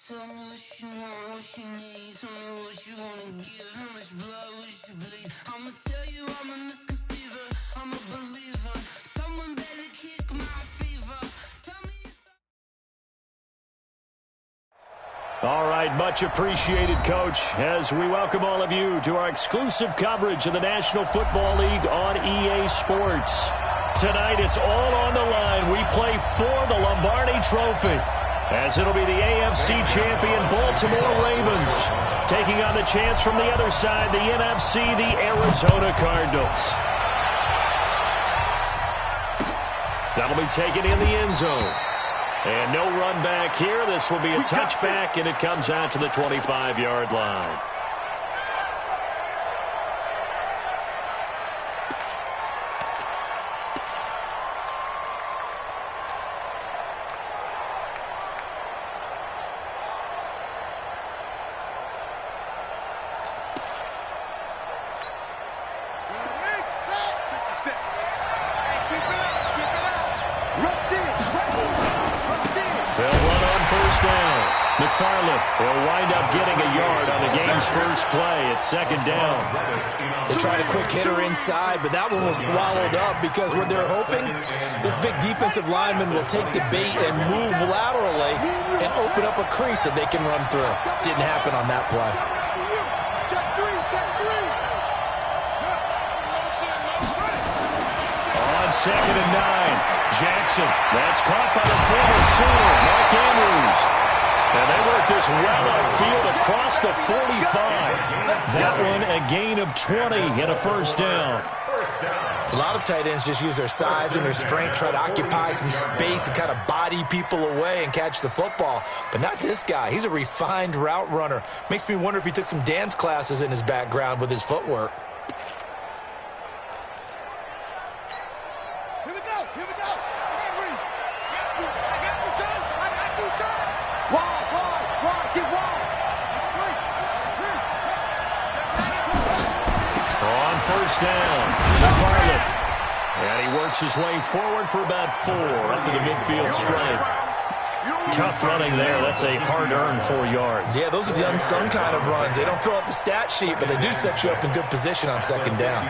Tell me what you want, what you need. Tell me what you wanna give. How much blood would you bleed? I'ma tell you I'm a misconceiver. I'm a believer. Someone better kick my fever. Tell me if All right, much appreciated, Coach, as we welcome all of you to our exclusive coverage of the National Football League on EA Sports. Tonight, it's all on the line. We play for the Lombardi Trophy, as it'll be the AFC champion Baltimore Ravens taking on the chance from the other side, the NFC, the Arizona Cardinals. That'll be taken in the end zone. And no run back here. This will be a touchback, and it comes out to the 25-yard line. They'll wind up getting a yard on the game's first play. It's second down. They tried a quick hitter inside, but that one was swallowed up because what they're hoping, this big defensive lineman will take the bait and move laterally and open up a crease that they can run through. Didn't happen on that play. On 2nd and 9, Jackson. That's caught by the former Sooner, Mark Andrews. And they work this well upfield across the 45. That one a gain of 20 and a first down. A lot of tight ends just use their size and their strength, try to occupy some space and kind of body people away and catch the football. But not this guy. He's a refined route runner. Makes me wonder if he took some dance classes in his background with his footwork. First down, McFarland. And he works his way forward for about 4 up to the midfield stripe. Tough running there. That's a hard-earned 4 yards. Yeah, those are the unsung kind of runs. They don't fill up the stat sheet, but they do set you up in good position on second down.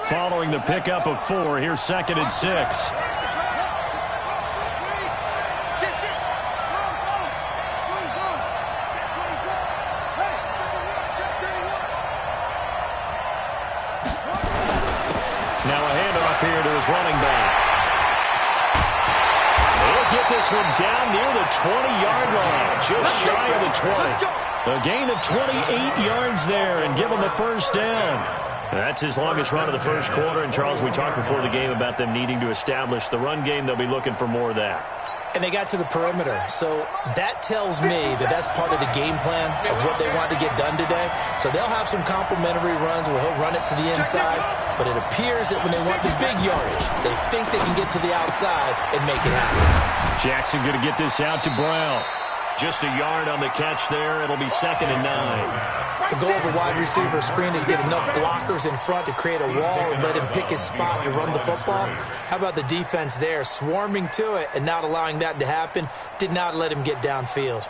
Following the pickup of 4, here's 2nd and 6. Now a handoff here to his running back. He'll get this one down near the 20-yard line, just shy of the 20. A gain of 28 yards there and give him the first down. That's his longest run of the first quarter. And, Charles, we talked before the game about them needing to establish the run game. They'll be looking for more of that. And they got to the perimeter. So that tells me that that's part of the game plan of what they want to get done today. So they'll have some complimentary runs where he'll run it to the inside. But it appears that when they want the big yardage, they think they can get to the outside and make it happen. Jackson going to get this out to Brown. Just a yard on the catch there. It'll be 2nd and 9. The goal of a wide receiver screen is get enough blockers in front to create a wall and let him pick his spot to run the football. How about the defense there, swarming to it and not allowing that to happen? Did not let him get downfield.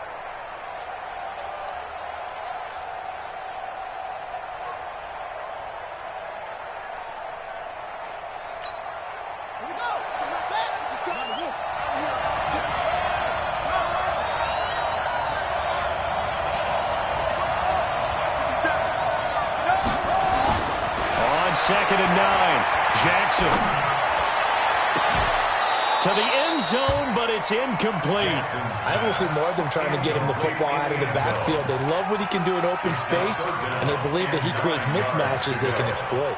Second and 9. Jackson. To the end zone, but it's incomplete. I think we'll see more of them trying to get him the football out of the backfield. They love what he can do in open space, and they believe that he creates mismatches they can exploit.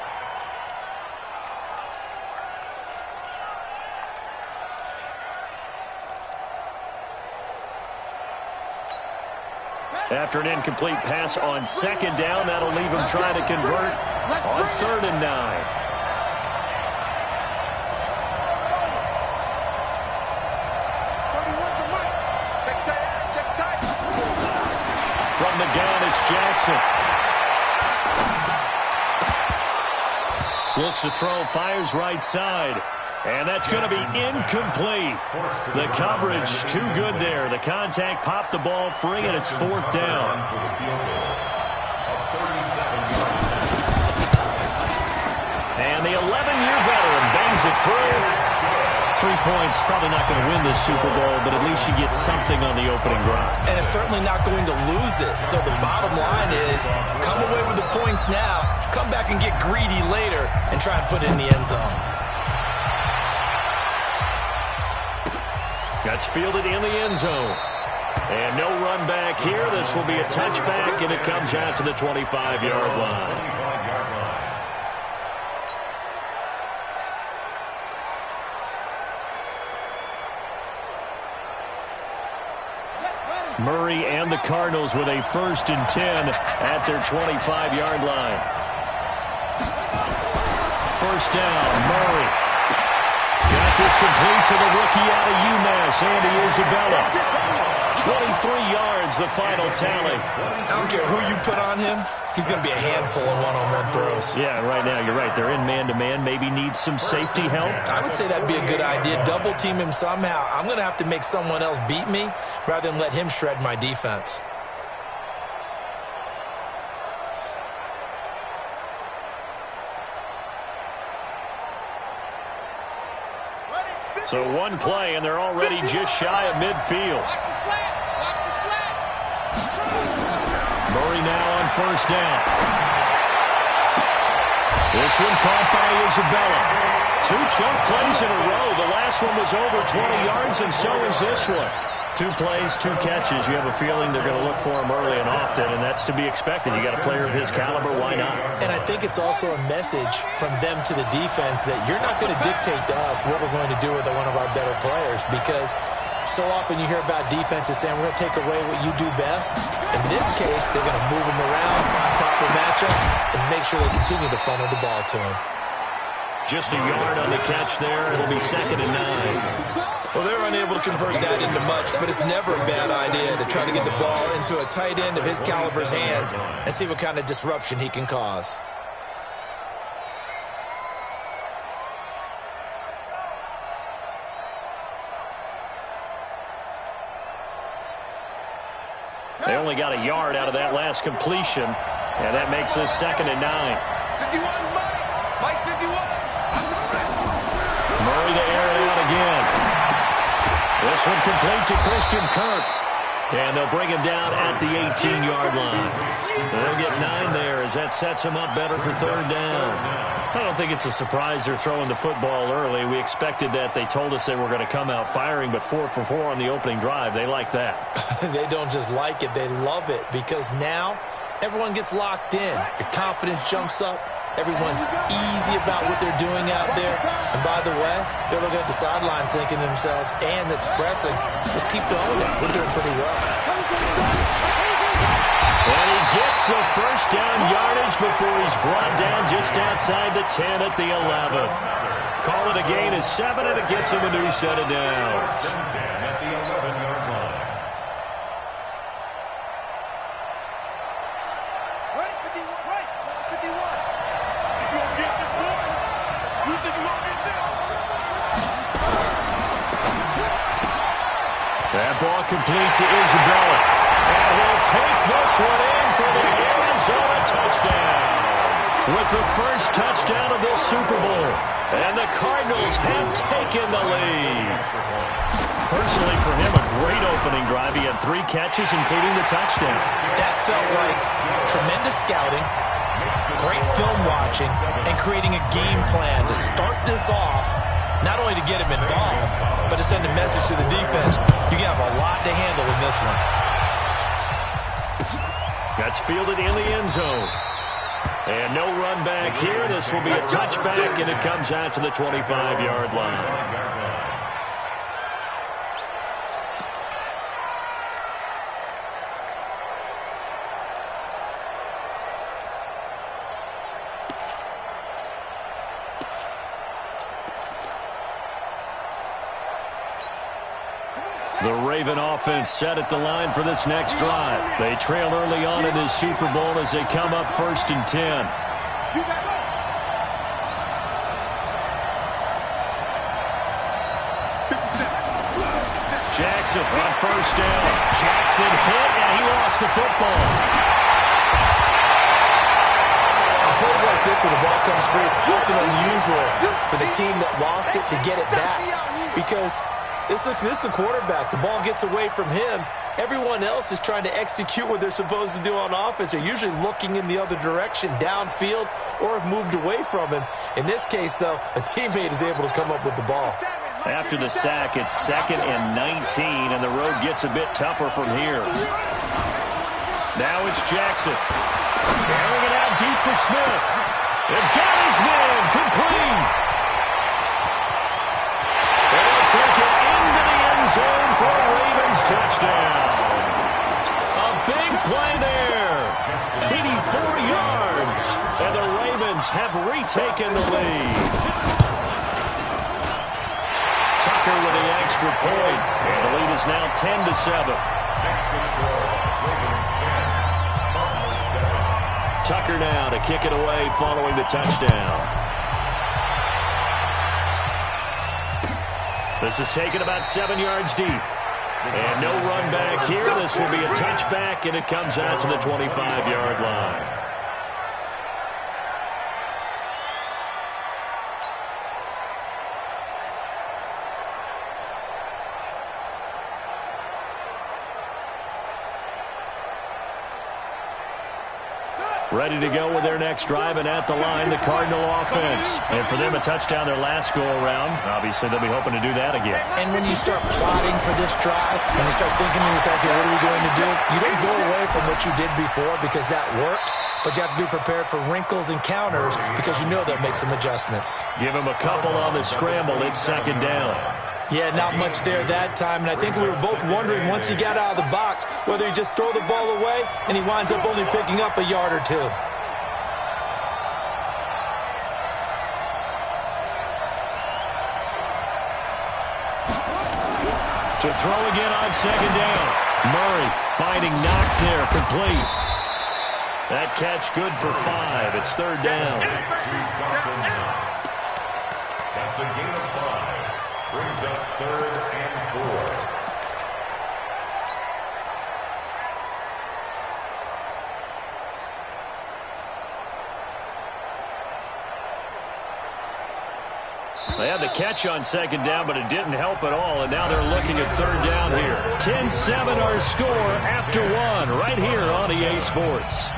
After an incomplete pass on second down, that'll leave him trying to convert on 3rd and 9. From the gun, it's Jackson. Looks to throw, fires right side. And that's going to be incomplete. The coverage too good there. The contact popped the ball free, and it's fourth down. And the 11-year veteran bangs it through. 3 points, probably not going to win this Super Bowl, but at least you get something on the opening drive. And it's certainly not going to lose it. So the bottom line is, come away with the points now, come back and get greedy later, and try and put it in the end zone. That's fielded in the end zone. And no run back here. This will be a touchback, and it comes out to the 25-yard line. Murray and the Cardinals with a 1st and 10 at their 25-yard line. First down, Murray. Got this complete to the rookie out of UMass, Andy Isabella. 23 yards, the final tally. I don't care who you put on him. He's going to be a handful in one-on-one throws. Yeah, right now, you're right. They're in man-to-man. Maybe needs some safety help. I would say that'd be a good idea. Double team him somehow. I'm going to have to make someone else beat me rather than let him shred my defense. So one play, and they're already just shy of midfield. Murray now on first down. This one caught by Isabella. 2 chunk plays in a row. The last one was over 20 yards, and so is this one. 2 plays, 2 catches. You have a feeling they're going to look for him early and often, and that's to be expected. You got a player of his caliber, why not? And I think it's also a message from them to the defense that you're not going to dictate to us what we're going to do with one of our better players, because so often you hear about defenses saying we're going to take away what you do best. In this case, they're going to move him around, find proper matchups, and make sure they continue to funnel the ball to him. Just a yard on the catch there. It'll be 2nd and 9. Well, they're unable to convert that into much, but it's never a bad idea to try to get the ball into a tight end of his caliber's hands and see what kind of disruption he can cause. They only got a yard out of that last completion, and that makes this 2nd and 9. 51, Mike 51. Murray to air it out again. This one complete to Christian Kirk. And they'll bring him down at the 18-yard line. They'll get 9 there as that sets him up better for 3rd down. I don't think it's a surprise they're throwing the football early. We expected that. They told us they were going to come out firing, but 4 for 4 on the opening drive. They like that. They don't just like it. They love it, because now everyone gets locked in. Your confidence jumps up. Everyone's easy about what they're doing out there. And by the way, they're looking at the sidelines thinking to themselves and expressing, just keep throwing it. We're doing pretty well. And he gets the first down yardage before he's brought down just outside the 10 at the 11. Call it a gain of 7, and it gets him a new set of downs. That ball complete to Isabella. And he'll take this one in for the Arizona touchdown. With the first touchdown of this Super Bowl. And the Cardinals have taken the lead. Personally, for him, a great opening drive. He had 3 catches, including the touchdown. That felt like tremendous scouting, great film watching, and creating a game plan to start this off. Not only to get him involved, but to send a message to the defense. You have a lot to handle in this one. That's fielded in the end zone. And no run back here. This will be a touchback, and it comes out to the 25-yard line. The Raven offense set at the line for this next drive. They trail early on in this Super Bowl as they come up 1st and 10. Jackson on 1st down. Jackson hit, and he lost the football. Plays like this where the ball comes free, it's often unusual for the team that lost it to get it back because this is the quarterback. The ball gets away from him. Everyone else is trying to execute what they're supposed to do on offense. They're usually looking in the other direction, downfield, or have moved away from him. In this case, though, a teammate is able to come up with the ball. After the sack, it's 2nd and 19, and the road gets a bit tougher from here. Now it's Jackson. Airing it out deep for Smith. And got his man complete. They'll take it into the end zone for a Ravens touchdown. A big play there. 84 yards. And the Ravens have retaken the lead. Tucker with the extra point. And the lead is now 10-7. Tucker now to kick it away following the touchdown. This is taken about 7 yards deep. And no run back here. This will be a touchback, and it comes out to the 25-yard line. Ready to go with their next drive, and at the line, the Cardinal offense. And for them, a touchdown their last go-around. Obviously, they'll be hoping to do that again. And when you start plotting for this drive, when you start thinking to yourself, okay, what are we going to do? You don't go away from what you did before because that worked, but you have to be prepared for wrinkles and counters because you know they'll make some adjustments. Give him a couple on the scramble. It's 2nd down. Yeah, not much there that time, and I think we were both wondering once he got out of the box whether he just throw the ball away and he winds up only picking up a yard or two. To throw again on 2nd down. Murray finding Knox there, complete. That catch good for 5. It's 3rd down. That's a gain of 5. Brings up 3rd and 4. They had the catch on 2nd down, but it didn't help at all, and now they're looking at 3rd down here. 10-7 our score after 1 right here on EA Sports.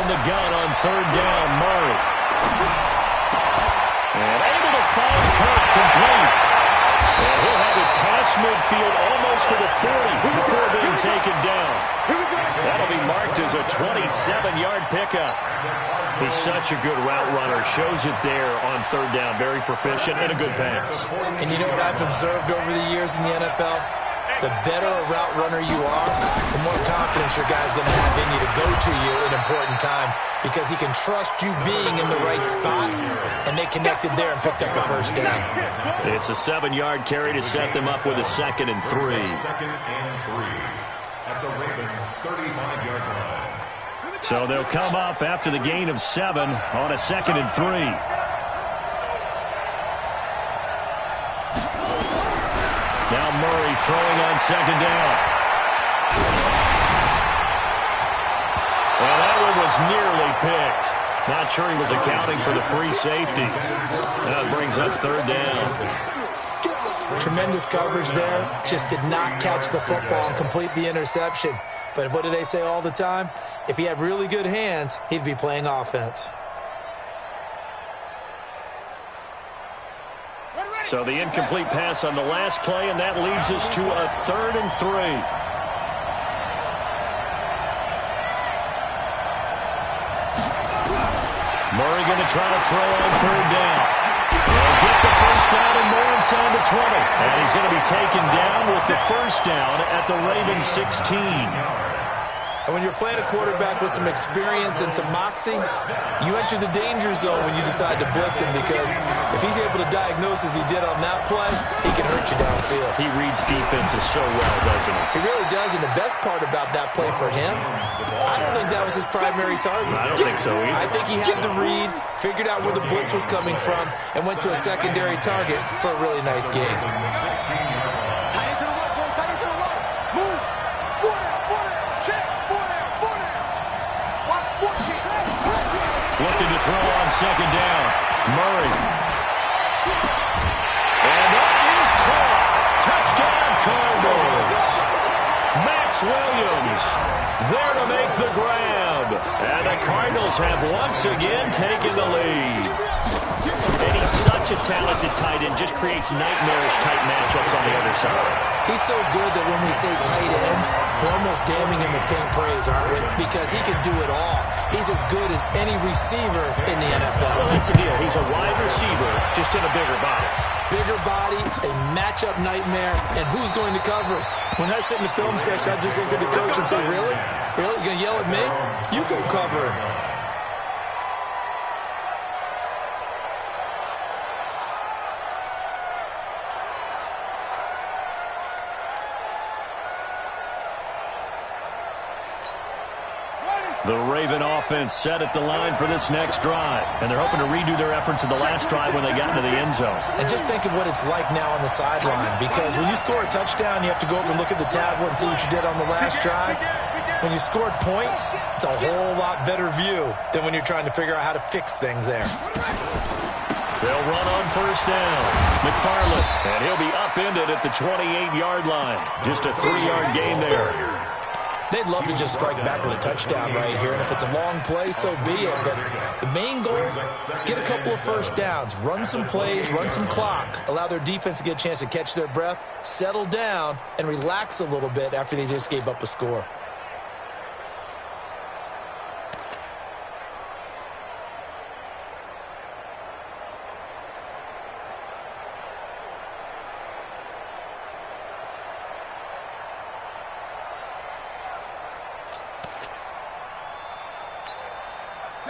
The gun on 3rd down, Murray. And able to find Kirk complete. And he'll have it past midfield almost to the 40 before being taken down. That'll be marked as a 27-yard pickup. He's such a good route runner. Shows it there on 3rd down. Very proficient and a good pass. And you know what I've observed over the years in the NFL? The better a route runner you are, the more confidence your guy's going to have in you to go to you in important times because he can trust you being in the right spot, and they connected there and picked up a 1st down. It's a 7-yard carry to set them up with a 2nd and 3. 2nd and 3 at the Ravens' 35-yard line. So they'll come up after the gain of 7 on a 2nd and 3. Now Murray throwing on 2nd down. Well, that one was nearly picked. Not sure he was accounting for the free safety. That brings up 3rd down. Tremendous coverage there. Just did not catch the football and complete the interception. But what do they say all the time? If he had really good hands, he'd be playing offense. So the incomplete pass on the last play, and that leads us to a 3rd and 3. Murray going to try to throw on 3rd down. They'll get the first down and more inside the 20. And he's going to be taken down with the first down at the Ravens 16. And when you're playing a quarterback with some experience and some moxie, you enter the danger zone when you decide to blitz him, because if he's able to diagnose as he did on that play, he can hurt you downfield. He reads defenses so well, doesn't he? He really does, and the best part about that play for him, I don't think that was his primary target. I don't think so either. I think he had the read, figured out where the blitz was coming from, and went to a secondary target for a really nice game. Looking to throw on second down. Murray. And that is caught. Touchdown, Cardinals. Max Williams there to make the grab. And the Cardinals have once again taken the lead. And he's such a talented tight end, just creates nightmarish-type matchups on the other side. He's so good that when we say tight end, we're almost damning him with faint praise, aren't we? Because he can do it all. He's as good as any receiver in the NFL. Well, that's the deal. He's a wide receiver, just in a bigger body. Bigger body, a matchup nightmare, and who's going to cover? When I sit in the film session, I just look at the coach and say, really? Really? You going to yell at me? You go cover him. The Raven offense set at the line for this next drive. And they're hoping to redo their efforts in the last drive when they got into the end zone. And just think of what it's like now on the sideline. Because when you score a touchdown, you have to go up and look at the tablet and see what you did on the last drive. When you scored points, it's a whole lot better view than when you're trying to figure out how to fix things there. They'll run on first down. McFarland, and he'll be upended at the 28-yard line. Just a 3-yard gain there. They'd love to just strike back with a touchdown right here, and if it's a long play, so be it. But the main goal, get a couple of first downs, run some plays, run some clock, allow their defense to get a chance to catch their breath, settle down, and relax a little bit after they just gave up a score.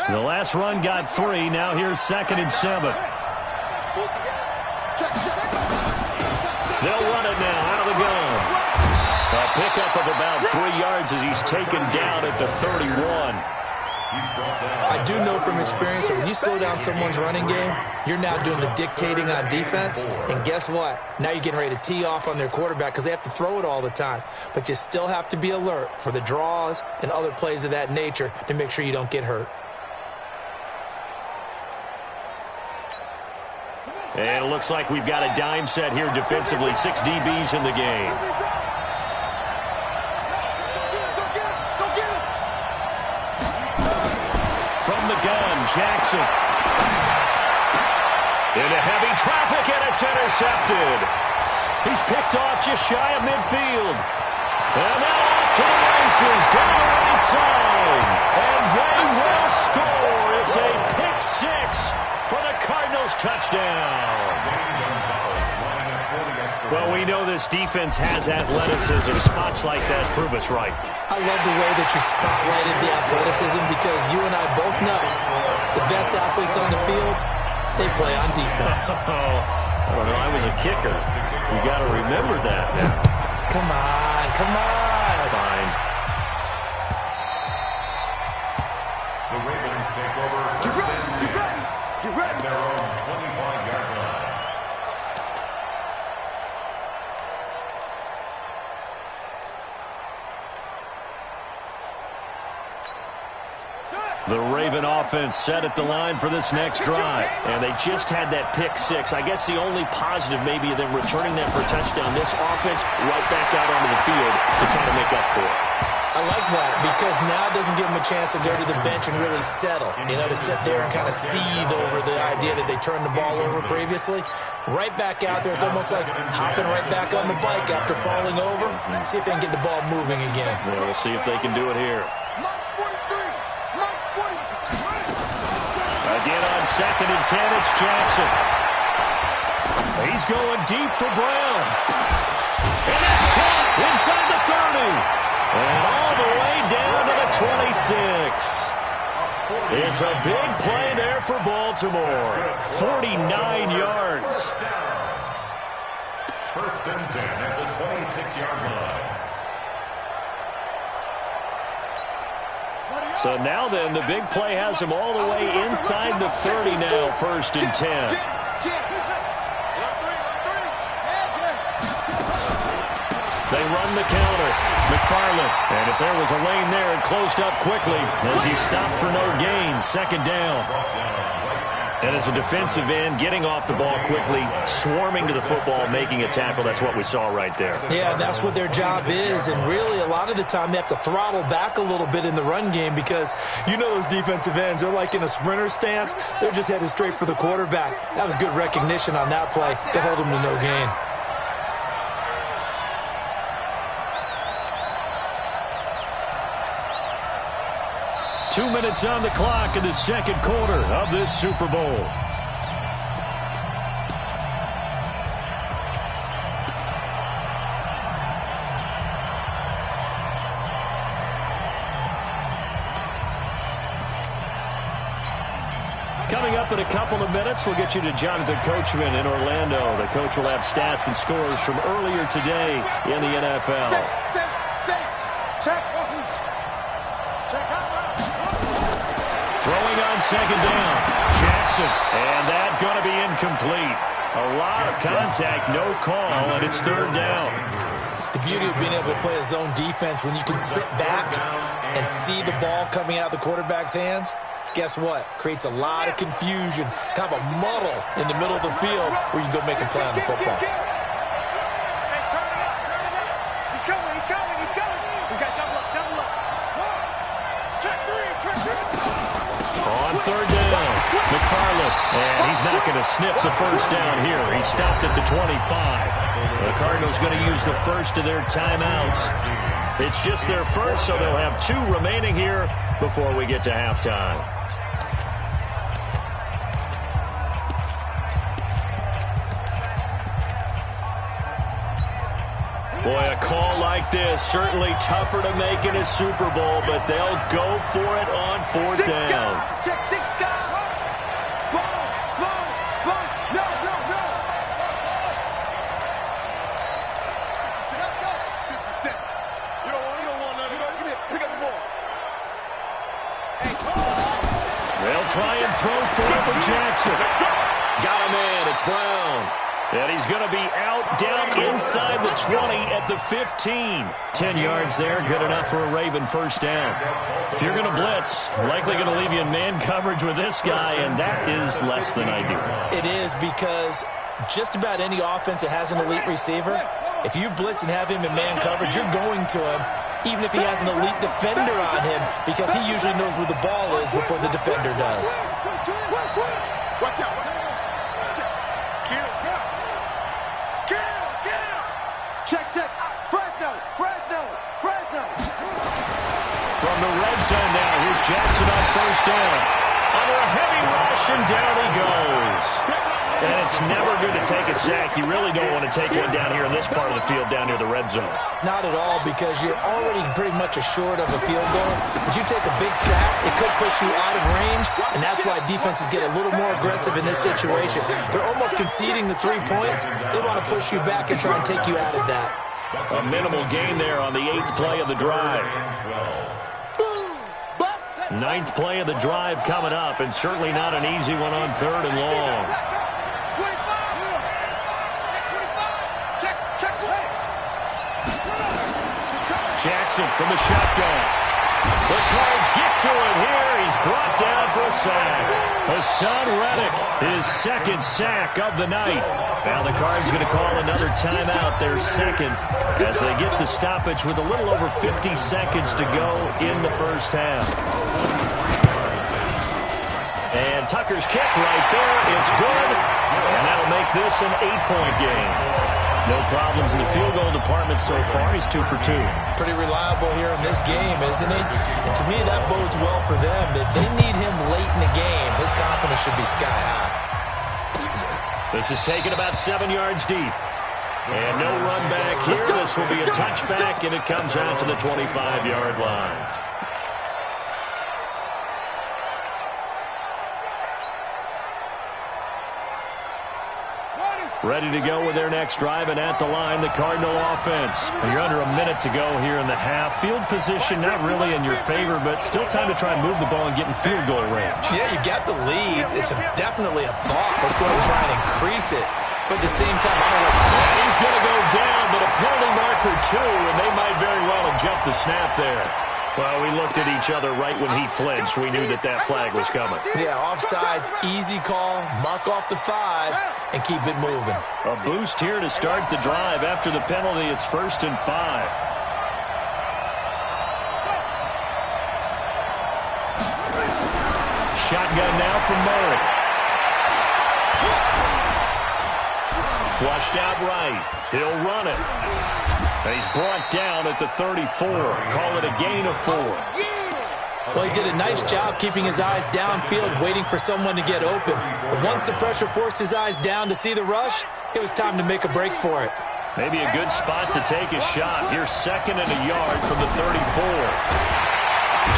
The last run got 3. Now here's 2nd and 7. They'll run it now out of the gun. A pickup of about 3 yards as he's taken down at the 31. I do know from experience that when you slow down someone's running game, you're now doing the dictating on defense. And guess what? Now you're getting ready to tee off on their quarterback because they have to throw it all the time. But you still have to be alert for the draws and other plays of that nature to make sure you don't get hurt. And it looks like we've got a dime set here defensively. 6 DBs in the game. From the gun, Jackson. Into heavy traffic, and it's intercepted. He's picked off just shy of midfield. And now off to the races, down the right side. And they will score. It's a pick 6 for the Cardinals touchdown. Well, we know this defense has athleticism. Spots like that prove us right. I love the way that you spotlighted the athleticism because you and I both know the best athletes on the field, they play on defense. I don't know. I was a kicker. You got to remember that now. Come on, come on. Fine. The Ravens take over. Get ready, get ready, get ready. Their own 25-yard line. The Raven offense set at the line for this next drive. And they just had that pick 6. I guess the only positive maybe of them returning that for a touchdown. This offense right back out onto the field to try to make up for it. I like that because now it doesn't give them a chance to go to the bench and really settle. You know, to sit there and kind of seethe over the idea that they turned the ball over previously. Right back out there. It's almost like hopping right back on the bike after falling over. See if they can get the ball moving again. Yeah, we'll see if they can do it here. Again on 2nd and 10, it's Jackson. He's going deep for Brown. And that's caught inside the 30. And all the way down to the 26. It's a big play there for Baltimore. 49 yards. First and 10 at the 26-yard line. So now then, the big play has him all the way inside the 30 now, first and 10. They run the counter. McFarland. And if there was a lane there, it closed up quickly as he stopped for no gain. Second down. And as a defensive end, getting off the ball quickly, swarming to the football, making a tackle. That's what we saw right there. Yeah, that's what their job is. And really, a lot of the time, they have to throttle back a little bit in the run game because you know those defensive ends, they're like in a sprinter stance. They're just headed straight for the quarterback. That was good recognition on that play to hold them to no gain. Two minutes on the clock in the second quarter of this Super Bowl. Coming up in a couple of minutes, we'll get you to Jonathan Coachman in Orlando. The coach will have stats and scores from earlier today in the NFL. Throwing on second down. Jackson. And that's going to be incomplete. A lot of contact, no call, and it's third down. The beauty of being able to play a zone defense when you can sit back and see the ball coming out of the quarterback's hands, guess what? Creates a lot of confusion, kind of a muddle in the middle of the field where you can go make a play on the football. On third down, McFarland, and he's not going to sniff the first down here. He stopped at the 25. The Cardinals going to use the first of their timeouts. It's just their first, so they'll have two remaining here before we get to halftime. Boy, a call like this, certainly tougher to make in a Super Bowl, but they'll go for it on fourth down. They'll try and throw for it with Jackson. Got him in, it's Brown. And he's going to be out down inside the 20 at the 15. 10 yards there, good enough for a Raven first down. If you're going to blitz, likely going to leave you in man coverage with this guy, and that is less than ideal. It is because just about any offense that has an elite receiver, if you blitz and have him in man coverage, you're going to him, even if he has an elite defender on him, because he usually knows where the ball is before the defender does. Watch out. Check. Fresno. From the red zone now, here's Jackson on first down. Under a heavy rush, and down he goes. And it's never good to take a sack. You really don't want to take one down here in this part of the field, down near the red zone. Not at all, because you're already pretty much assured of a field goal. But you take a big sack, it could push you out of range, and that's why defenses get a little more aggressive in this situation. They're almost conceding the 3 points. They want to push you back and try and take you out of that. A minimal gain there on the 8th play of the drive. 9th play of the drive coming up, and certainly not an easy one on third and long. Jackson from the shotgun. The Cards get to him here. He's brought down for a sack. Hassan Reddick, his second sack of the night. Now the Cards going to call another timeout, their second, as they get the stoppage with a little over 50 seconds to go in the first half. And Tucker's kick right there. It's good. And that'll make this an 8-point game. No problems in the field goal department so far. He's 2 for 2. Pretty reliable here in this game, isn't he? And to me, that bodes well for them. If they need him late in the game, his confidence should be sky high. The This is taken about 7 yards deep. And no run back here. This will be a touchback, and it comes out to the 25-yard line. Ready to go with their next drive, and at the line, the Cardinal offense. And you're under a minute to go here in the half. Field position not really in your favor, but still time to try and move the ball and get in field goal range. Yeah, you got the lead. It's definitely a thought. Let's go ahead and try and increase it. But at the same time, I don't know. He's going to go down, but a penalty marker too, and they might very well have jumped the snap there. Well, we looked at each other right when he flinched. We knew that that flag was coming. Yeah, offsides, easy call, mark off the 5, and keep it moving. A boost here to start the drive. After the penalty, it's 1st and 5. Shotgun now from Murray. Flushed out right. He'll run it. And he's brought down at the 34. Call it a gain of 4. Well, he did a nice job keeping his eyes downfield, waiting for someone to get open. But once the pressure forced his eyes down to see the rush, it was time to make a break for it. Maybe a good spot to take a shot. Here's 2nd and a yard from the 34.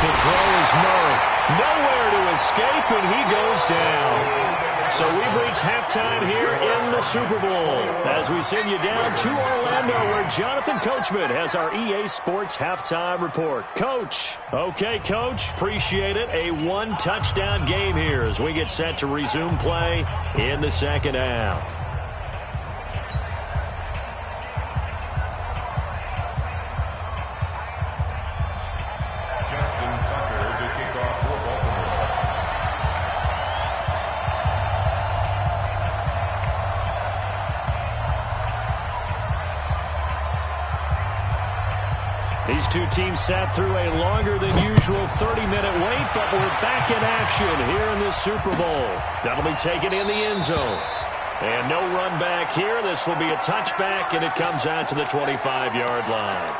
To throw is Murray. Nowhere to escape, and he goes down. So we've reached halftime here in the Super Bowl as we send you down to Orlando, where Jonathan Coachman has our EA Sports Halftime Report. Coach. Okay, Coach. Appreciate it. A 1-touchdown game here as we get set to resume play in the second half. These two teams sat through a longer than usual 30-minute wait, but we're back in action here in this Super Bowl. That'll be taken in the end zone. And no run back here. This will be a touchback, and it comes out to the 25-yard line.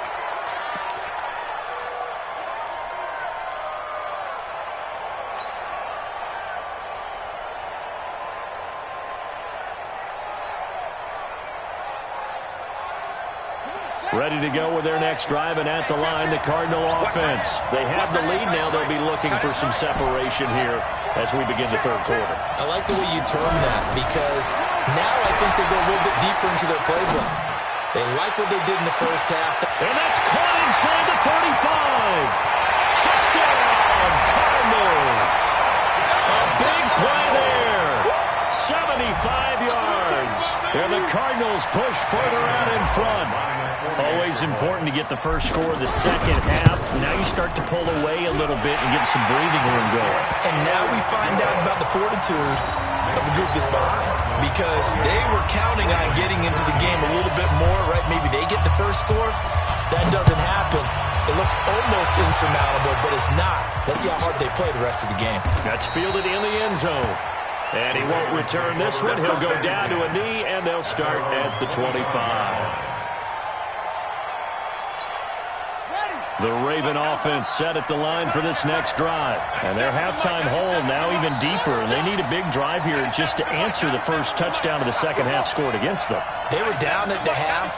Ready to go with their next drive, and at the line, the Cardinal offense. They have the lead now. They'll be looking for some separation here as we begin the third quarter. I like the way you term that, because now I think they go a little bit deeper into their playbook. They like what they did in the first half. And that's caught inside the 35. Touchdown, Cardinals. A big play there. 75 yards. And the Cardinals push further out in front. Always important to get the first score of the second half. Now you start to pull away a little bit and get some breathing room going. And now we find out about the fortitude of the group that's behind, because they were counting on getting into the game a little bit more, right? Maybe they get the first score. That doesn't happen. It looks almost insurmountable, but it's not. Let's see how hard they play the rest of the game. That's fielded in the end zone. And he won't return this one. He'll go down to a knee, and they'll start at the 25. The Raven offense set at the line for this next drive. And their halftime hole now even deeper. And they need a big drive here just to answer the first touchdown of the second half scored against them. They were down at the half.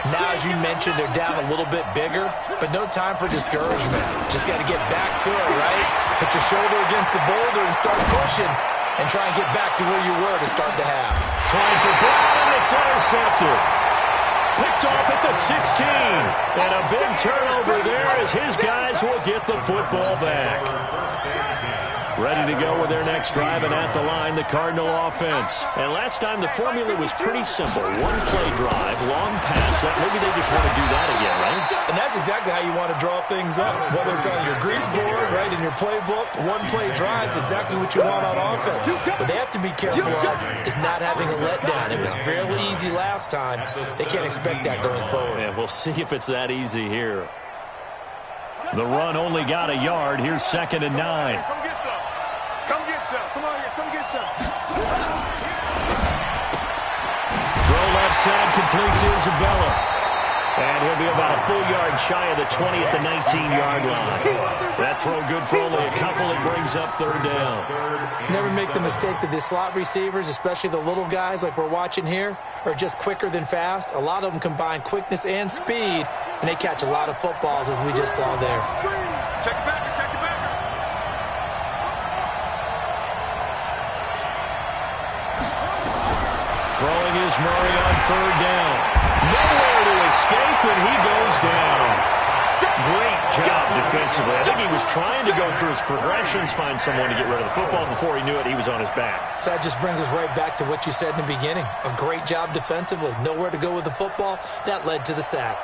Now, as you mentioned, they're down a little bit bigger, but no time for discouragement. Just got to get back to it, right? Put your shoulder against the boulder and start pushing and try and get back to where you were to start the half. Trying for Brown. It's intercepted. Picked off at the 16. And a big turnover there as his guys will get the football back. Ready to go with their next drive, and at the line, the Cardinal offense. And last time, the formula was pretty simple. One-play drive, long pass. Maybe they just want to do that again, right? And that's exactly how you want to draw things up. Whether it's on your grease board, right, in your playbook, one-play drives exactly what you want on offense. What they have to be careful of is not having a letdown. It was fairly easy last time. They can't expect that going forward. Yeah, we'll see if it's that easy here. The run only got a yard. Here's 2nd and 9. Come get some. Come get some. Come on here. Come get some. Throw left side, completes Isabella. And he'll be about a full yard shy of the 20 at the 19-yard line. That throw good for only a couple. It brings up third down. Never make the mistake that the slot receivers, especially the little guys like we're watching here, are just quicker than fast. A lot of them combine quickness and speed, and they catch a lot of footballs, as we just saw there. Check it back, check it back. Throwing is Murray on third down. Nowhere to escape, and he goes down. Great job defensively. I think he was trying to go through his progressions, find someone to get rid of the football. Before he knew it, he was on his back. So that just brings us right back to what you said in the beginning. A great job defensively. Nowhere to go with the football. That led to the sack.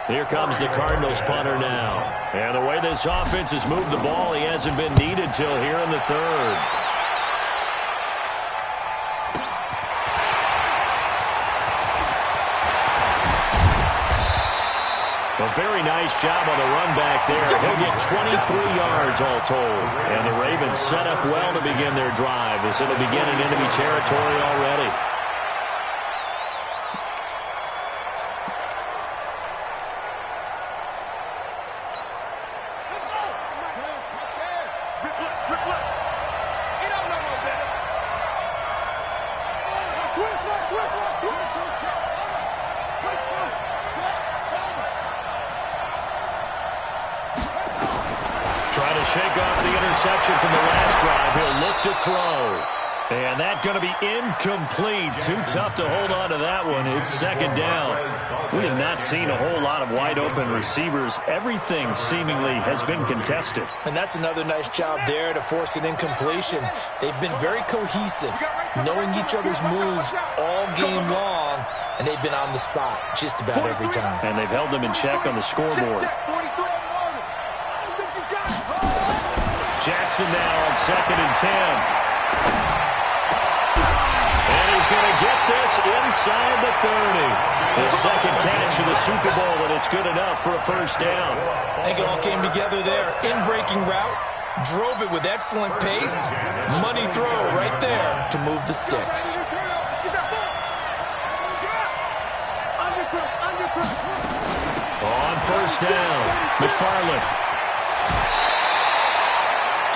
Here comes the Cardinals punter now. And the way this offense has moved the ball, he hasn't been needed till here in the third. A very nice job on the run back there. He'll get 23 yards all told. And the Ravens set up well to begin their drive as it'll begin in enemy territory already. Trying to shake off the interception from the last drive. He'll look to throw. And that's going to be incomplete. Too tough to hold on to that one. It's second down. We have not seen a whole lot of wide-open receivers. Everything seemingly has been contested. And that's another nice job there to force an incompletion. They've been very cohesive, knowing each other's moves all game long, and they've been on the spot just about every time. And they've held them in check on the scoreboard. Jackson now on 2nd and 10. And he's going to get this inside the 30. His second catch of the Super Bowl, and it's good enough for a first down. I think it all came together there. In-breaking route, drove it with excellent pace. Money throw right there to move the sticks. On first down, McFarland.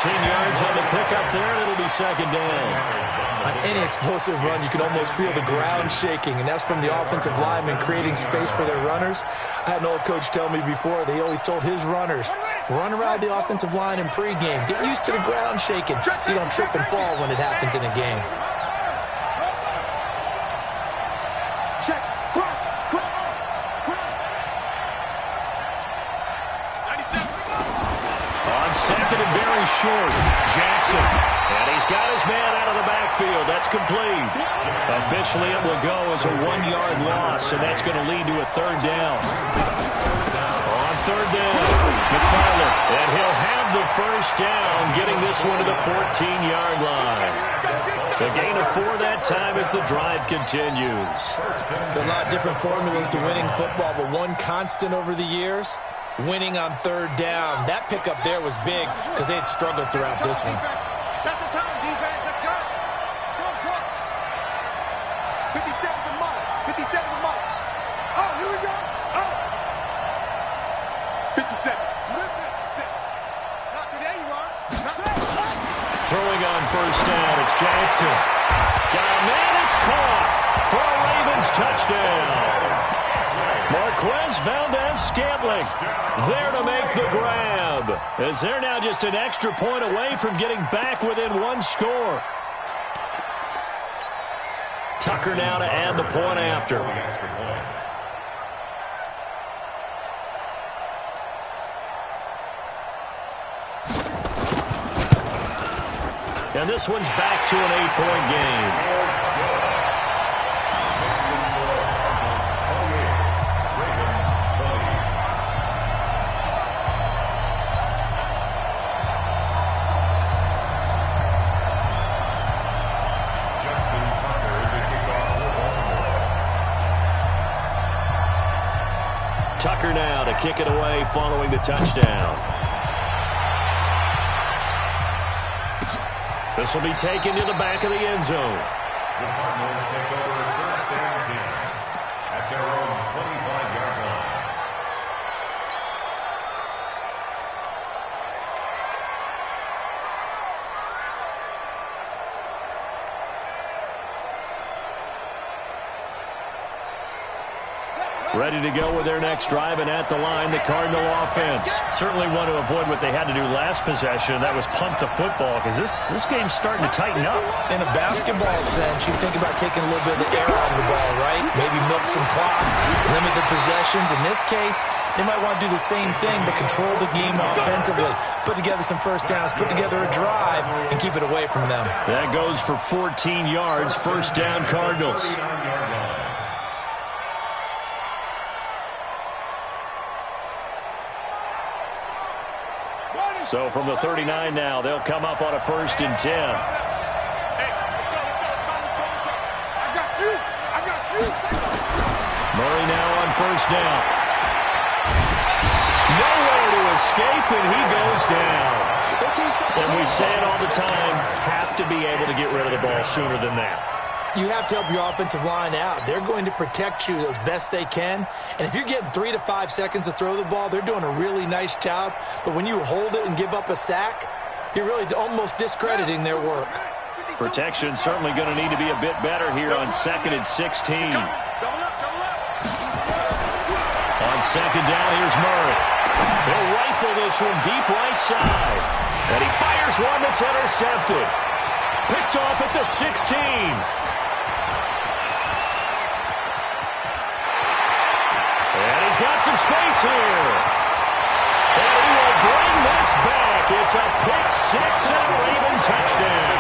10 yards on the pickup there, and it'll be second down. On any explosive run, you can almost feel the ground shaking, and that's from the offensive linemen creating space for their runners. I had an old coach tell me before, they always told his runners, run around the offensive line in pregame. Get used to the ground shaking so you don't trip and fall when it happens in a game. Check. On second and very short, Jackson. And he's got his man out of the backfield. That's complete. Officially, it will go as a 1-yard loss, and that's going to lead to a third down. On third down, McFarland. And he'll have the first down, getting this one to the 14-yard line. The gain of 4 that time as the drive continues. There are a lot of different formulas to winning football, but one constant over the years, winning on third down. That pickup there was big because they had struggled throughout this one. Set the time, defense. Let's go. 57 to Mike. 57 to Mike. Oh, here we go. Oh. 57. Not today, you are. Not today. Throwing on first down, it's Jackson. Got a man, it's caught for a Ravens touchdown. Marquez Valdez-Scantling there to make the grab, as they're now just an extra point away from getting back within 1 score. Tucker now to add the point after. And this one's back to an 8-point game. Tucker now to kick it away following the touchdown. This will be taken to the back of the end zone. The Cardinals take over Ready to go with their next drive, and at the line, the Cardinal offense. Certainly want to avoid what they had to do last possession. That was punt the football, because this game's starting to tighten up. In a basketball sense, you think about taking a little bit of the air out of the ball, right? Maybe milk some clock, limit the possessions. In this case, they might want to do the same thing, but control the game offensively. Put together some first downs, put together a drive, and keep it away from them. That goes for 14 yards, first down Cardinals. So from the 39 now, they'll come up on a 1st and 10. I got you. Murray now on 1st down. Nowhere to escape, and he goes down. And we say it all the time, have to be able to get rid of the ball sooner than that. You have to help your offensive line out. They're going to protect you as best they can. And if you're getting 3 to 5 seconds to throw the ball, they're doing a really nice job. But when you hold it and give up a sack, you're really almost discrediting their work. Protection certainly going to need to be a bit better here on 2nd and 16. On 2nd down, here's Murray. He'll rifle this one deep right side. And he fires one that's intercepted. Picked off at the 16. And he's got some space here. And he will bring this back. It's a pick 6 and a Raven touchdown.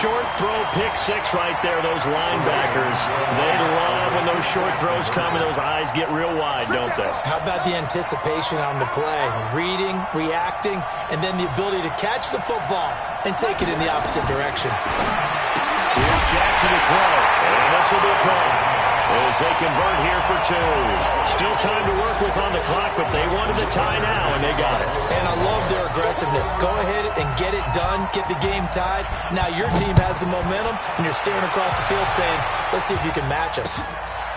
Short throw, pick 6 right there. Those linebackers, they love when those short throws come and those eyes get real wide, don't they? How about the anticipation on the play? Reading, reacting, and then the ability to catch the football and take it in the opposite direction. Here's Jackson to throw, and this will be caught as they convert here for 2. Still time to work with on the clock, but they wanted the tie now, and they got it. And I love their aggressiveness. Go ahead and get it done, get the game tied. Now your team has the momentum, and you're staring across the field saying, let's see if you can match us.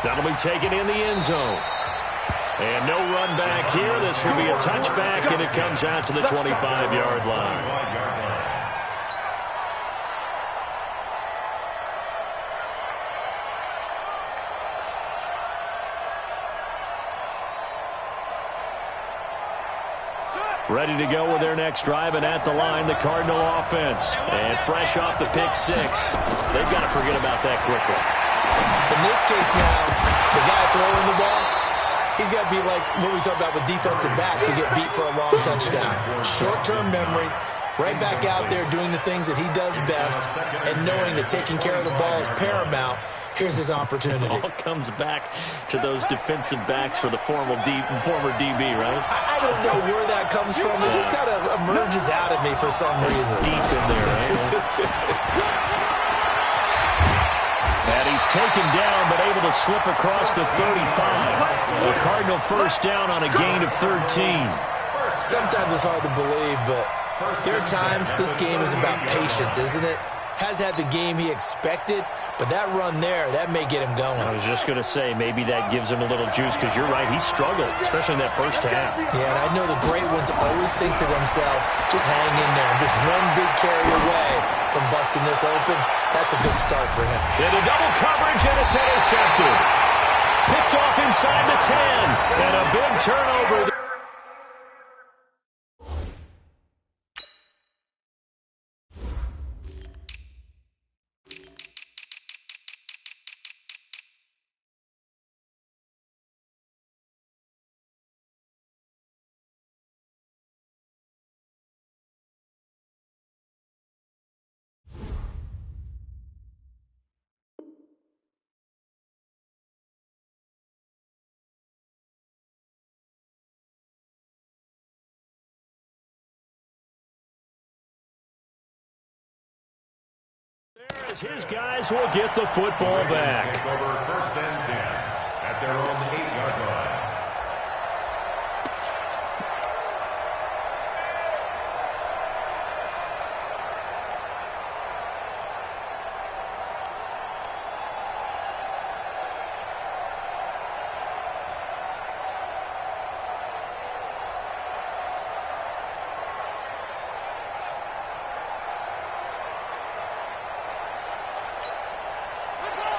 That'll be taken in the end zone. And no run back here. This will be a touchback, and it comes out to the 25-yard line. Ready to go with their next drive, and at the line, the Cardinal offense. And fresh off the pick 6, they've got to forget about that quickly. In this case now, the guy throwing the ball, he's got to be like what we talk about with defensive backs who get beat for a long touchdown. Short-term memory, right back out there doing the things that he does best, and knowing that taking care of the ball is paramount. Here's his opportunity. It all comes back to those defensive backs for the former DB, right? I don't know where that comes from. It just kind of emerges out of me for some reason. Deep in there, right? And he's taken down, but able to slip across the 35. A Cardinal first down on a gain of 13. Sometimes it's hard to believe, but there are times this game is about patience, isn't it? Has had the game he expected, but that run there, that may get him going. I was just going to say, maybe that gives him a little juice, because you're right, he struggled, especially in that first half. Yeah, and I know the great ones always think to themselves, just hang in there. Just one big carry away from busting this open. That's a good start for him. Into double coverage, and it's intercepted. Picked off inside the 10, and a big turnover. As his guys will get the football back. Over 1st and 10 at their own 8-yard line.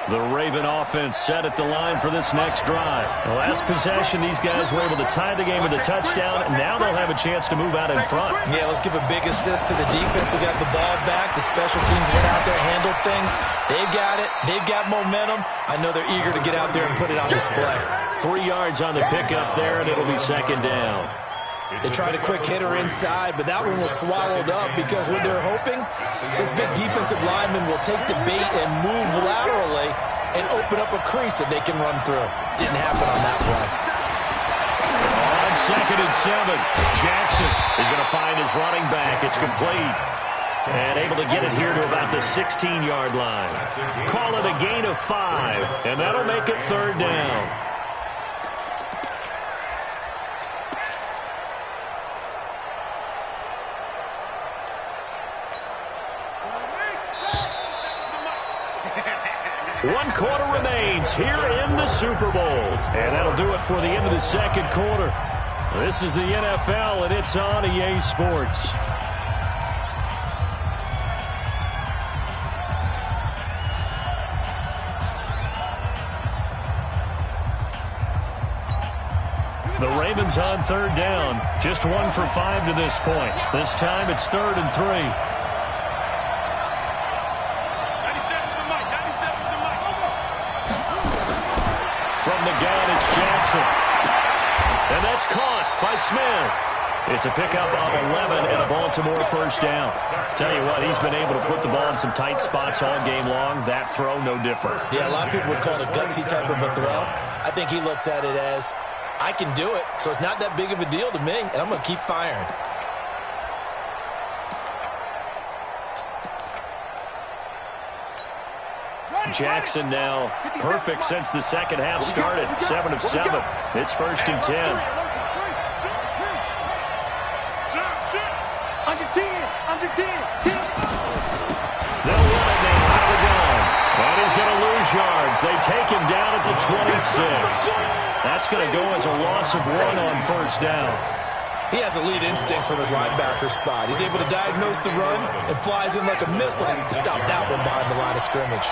The Raven offense set at the line for this next drive. The last possession, these guys were able to tie the game with a touchdown. Now they'll have a chance to move out in front. Yeah, let's give a big assist to the defense who got the ball back. The special teams went out there, handled things. They've got it. They've got momentum. I know they're eager to get out there and put it on display. 3 yards on the pickup there, and it'll be second down. They tried a quick hitter inside, but that one was swallowed up because what they're hoping, this big defensive lineman will take the bait and move laterally and open up a crease that they can run through. Didn't happen on that play. On 2nd and 7, Jackson is going to find his running back. It's complete. And able to get it here to about the 16-yard line. Call it a gain of 5, and that'll make it 3rd down. One quarter remains here in the Super Bowl. And that'll do it for the end of the second quarter. This is the NFL, and it's on EA Sports. The Ravens on 3rd down. Just 1 for 5 to this point. This time it's 3rd and 3. From the gun, it's Jackson. And that's caught by Smith. It's a pickup of 11 and a Baltimore 1st down. Tell you what, he's been able to put the ball in some tight spots all game long. That throw, no different. Yeah, a lot of people would call it a gutsy type of a throw. I think he looks at it as, I can do it, so it's not that big of a deal to me, and I'm going to keep firing. Jackson now perfect since the second half started. 7 of 7. It's 1st and 10. Under 10. They'll run it now out of the gun. And he's going to lose yards. They take him down at the 26. That's going to go as a loss of 1 on 1st down. He has elite instincts from his linebacker spot. He's able to diagnose the run and flies in like a missile to stop that one behind the line of scrimmage.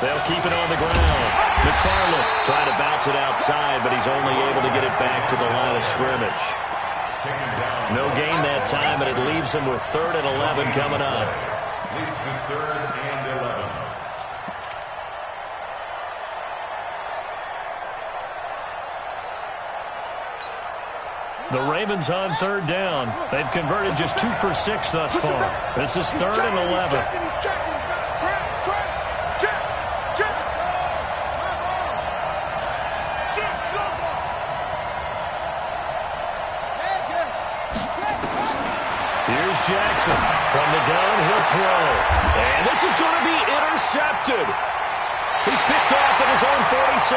They'll keep it on the ground. McFarland trying to bounce it outside, but he's only able to get it back to the line of scrimmage. No gain that time, and it leaves him with 3rd and 11 coming up. Leads with 3rd and 11. The Ravens on 3rd down. They've converted just 2 for 6 thus far. This is 3rd and 11. Here's Jackson. From the gun, he'll throw. And this is going to be intercepted. He's picked off at his own 46.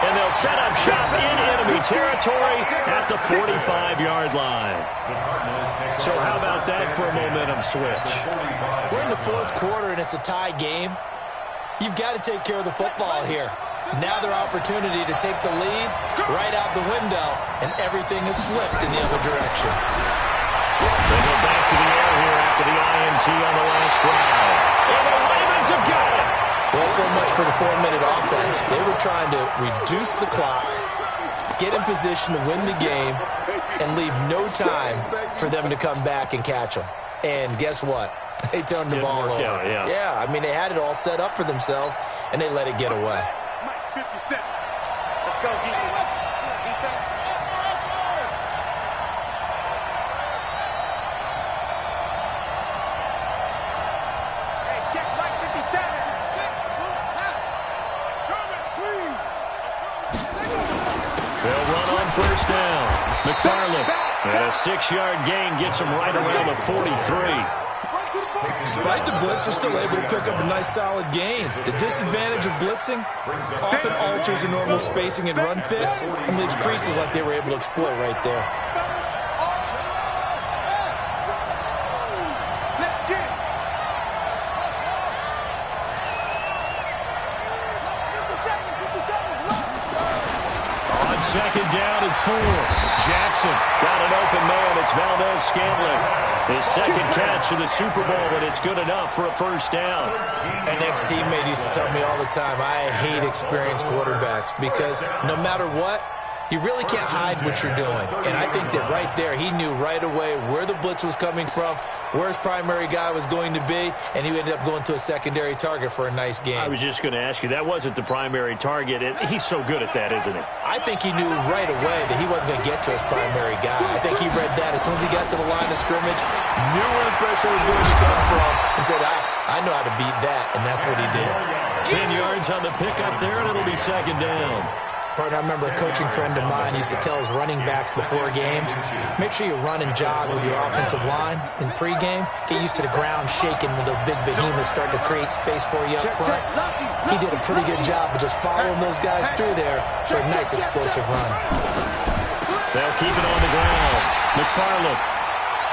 And they'll set up shop in enemy territory at the 45-yard line. So how about that for a momentum switch? We're in the 4th quarter, and it's a tie game. You've got to take care of the football here. Now their opportunity to take the lead right out the window, and everything is flipped in the other direction. They go back to the air here after the INT on the last drive. And the Ravens have got it. Well, so much for the 4-minute offense. They were trying to reduce the clock, get in position to win the game, and leave no time for them to come back and catch them. And guess what? They turned the ball over. Yeah, I mean, they had it all set up for themselves, and they let it get away. 57. Let's go, defense. They'll run on 1st down. McFarland, and a 6-yard gain gets him right around the 43. Despite the blitz, they're still able to pick up a nice solid gain. The disadvantage of blitzing often alters the normal spacing and run fits and leaves creases like they were able to exploit right there. On 2nd down and 4. Jackson got an open man. It's Valdez Scantling. His second catch of the Super Bowl, but it's good enough for a first down. An ex-teammate used to tell me all the time, I hate experienced quarterbacks because no matter what, you really can't hide what you're doing. And I think that right there, he knew right away where the blitz was coming from, where his primary guy was going to be, and he ended up going to a secondary target for a nice game. I was just going to ask you, that wasn't the primary target. He's so good at that, isn't he? I think he knew right away that he wasn't going to get to his primary guy. I think he read that as soon as he got to the line of scrimmage, knew where the pressure was going to come from, and said, I know how to beat that, and that's what he did. 10 yards on the pickup there, and it'll be second down. Partner, I remember a coaching friend of mine used to tell his running backs before games, make sure you run and jog with your offensive line in pregame. Get used to the ground shaking when those big behemoths start to create space for you up front. He did a pretty good job of just following those guys through there for a nice explosive run. They'll keep it on the ground. McFarland.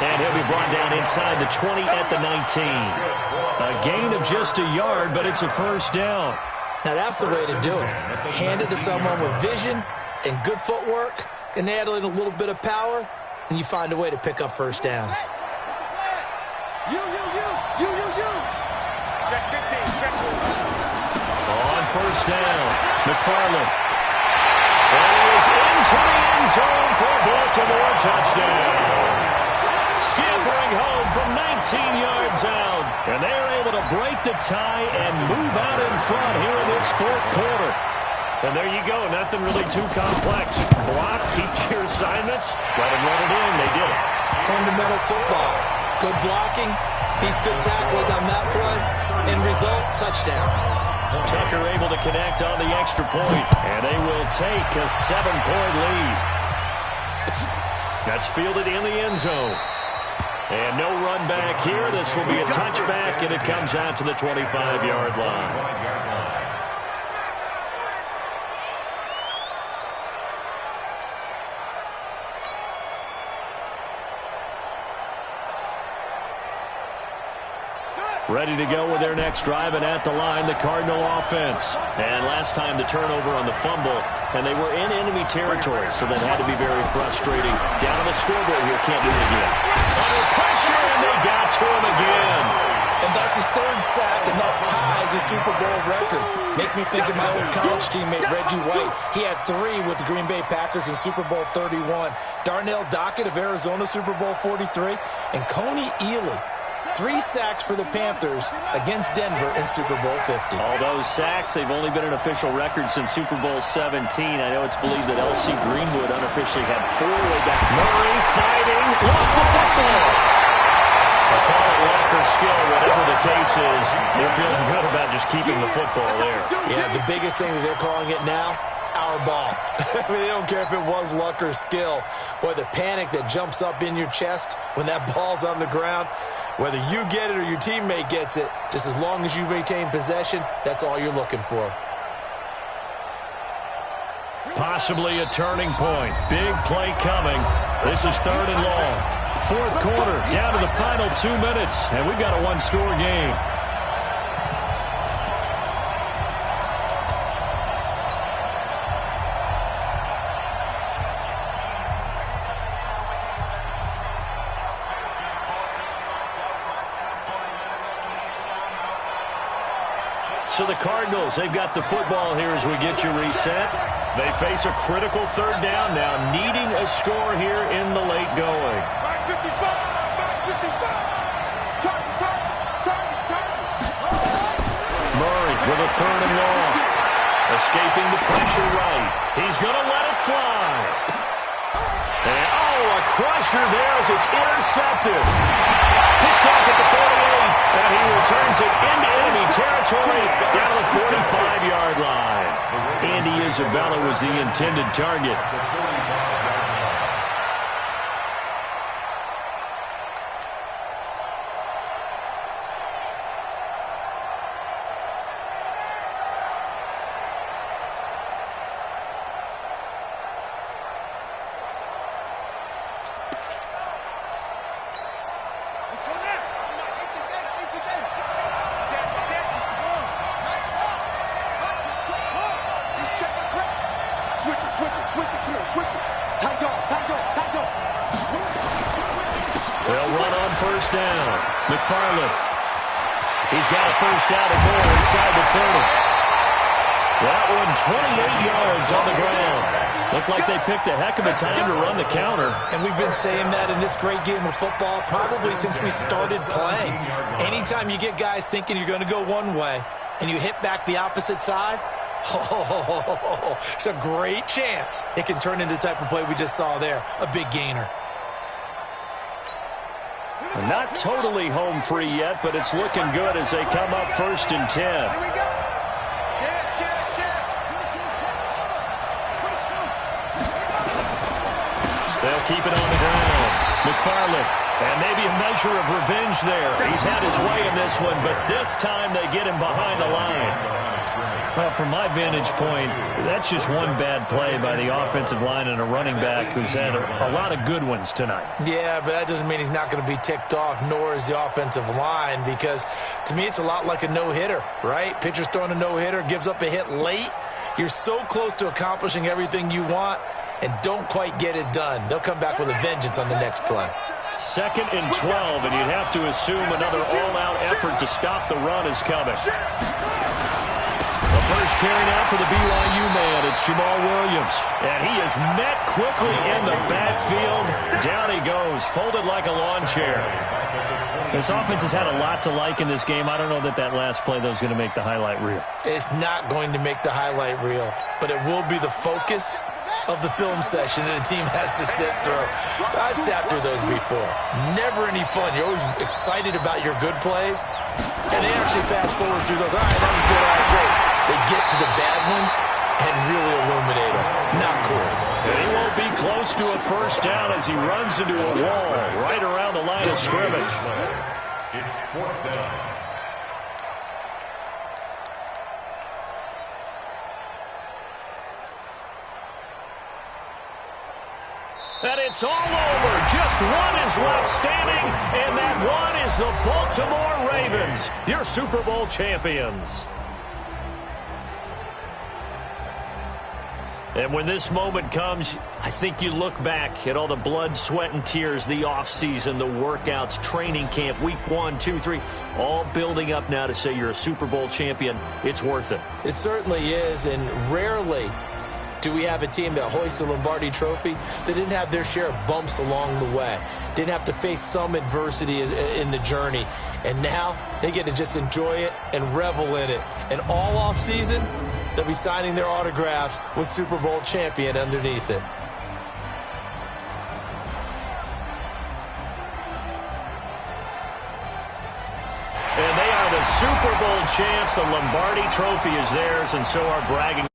And he'll be brought down inside the 20 at the 19. A gain of just a yard, but it's a first down. Now, that's the way to do it. Hand it to someone with vision and good footwork, and add in a little bit of power, and you find a way to pick up first downs. You. Check 15, check 4. On first down, McFarland. Goes into the end zone for a Baltimore touchdown. Scampering home from 19 yards out. And they're able to break the tie and move out in front here in this fourth quarter. And there you go. Nothing really too complex. Block, keep your assignments, let them run it in. They did it. Fundamental football. Good blocking, beats good tackling on that play. End result, touchdown. Tucker able to connect on the extra point. And they will take a 7-point lead. That's fielded in the end zone. And no run back here. This will be a touchback, and it comes out to the 25-yard line. Ready to go with their next drive, and at the line, the Cardinal offense. And last time the turnover on the fumble, and they were in enemy territory, so that had to be very frustrating. Down on the scoreboard here, can't do it again. Under pressure, and they got to him again. And that's his third sack, and that ties a Super Bowl record. Makes me think of my old college teammate, Reggie White. He had 3 with the Green Bay Packers in Super Bowl 31. Darnell Dockett of Arizona, Super Bowl 43. And Coney Ely. 3 sacks for the Panthers against Denver in Super Bowl 50. All those sacks, they've only been an official record since Super Bowl 17. I know it's believed that L.C. Greenwood unofficially had 4 way back. Murray fighting, lost the football. They call it luck or skill, whatever the case is. They're feeling good about just keeping the football there. Yeah, the biggest thing that they're calling it now, our ball. I mean, they don't care if it was luck or skill. Boy, the panic that jumps up in your chest when that ball's on the ground, whether you get it or your teammate gets it, just as long as you retain possession, that's all you're looking for. Possibly a turning point. Big play coming. This is 3rd and long. Fourth quarter, down to the final 2 minutes, and we've got a 1-score game. So the Cardinals, they've got the football here as we get you reset. They face a critical 3rd down now, needing a score here in the late going. Back 55! Target! Murray with a 3rd and long. Escaping the pressure right. He's going to let it fly. And, a crusher there as it's intercepted. Picked off at the 48, and he returns it into enemy territory down the 45-yard line. Andy Isabella was the intended target. first down. McFarland. He's got a first down and more inside the 30. That one 28 yards on the ground. Looked like they picked a heck of a time to run the counter. And we've been saying that in this great game of football probably since we started playing. Anytime you get guys thinking you're going to go one way and you hit back the opposite side, it's a great chance it can turn into the type of play we just saw there, a big gainer. Not totally home free yet, but it's looking good as they come up 1st and 10. Here we go. Check. They'll keep it on the ground. McFarland, and maybe a measure of revenge there. He's had his way in this one, but this time they get him behind the line. Well, from my vantage point, that's just one bad play by the offensive line and a running back who's had a lot of good ones tonight. Yeah, but that doesn't mean he's not going to be ticked off, nor is the offensive line, because to me it's a lot like a no-hitter, right? Pitcher's throwing a no-hitter, gives up a hit late. You're so close to accomplishing everything you want and don't quite get it done. They'll come back with a vengeance on the next play. 2nd and 12, and you'd have to assume another all-out effort to stop the run is coming. The first carry now for the BYU man. It's Jamal Williams. And he is met quickly in the backfield. Down he goes, folded like a lawn chair. This offense has had a lot to like in this game. I don't know that last play, though, is going to make the highlight reel. It's not going to make the highlight reel, but it will be the focus of the film session that the team has to sit through. I've sat through those before. Never any fun. You're always excited about your good plays, and they actually fast forward through those. All right, that was good. All right, great. They get to the bad ones and really illuminate them. Not cool. And he won't be close to a first down as he runs into a wall right around the line of scrimmage. It's 4th down. And it's all over. Just one is left standing, and that one is the Baltimore Ravens, your Super Bowl champions. And when this moment comes, I think you look back at all the blood, sweat, and tears, the offseason, the workouts, training camp, week 1, 2, 3, all building up now to say you're a Super Bowl champion. It's worth it. It certainly is, and rarely do we have a team that hoists the Lombardi Trophy that didn't have their share of bumps along the way, didn't have to face some adversity in the journey, and now they get to just enjoy it and revel in it. And all offseason, they'll be signing their autographs with Super Bowl champion underneath it. And they are the Super Bowl champs. The Lombardi Trophy is theirs, and so are bragging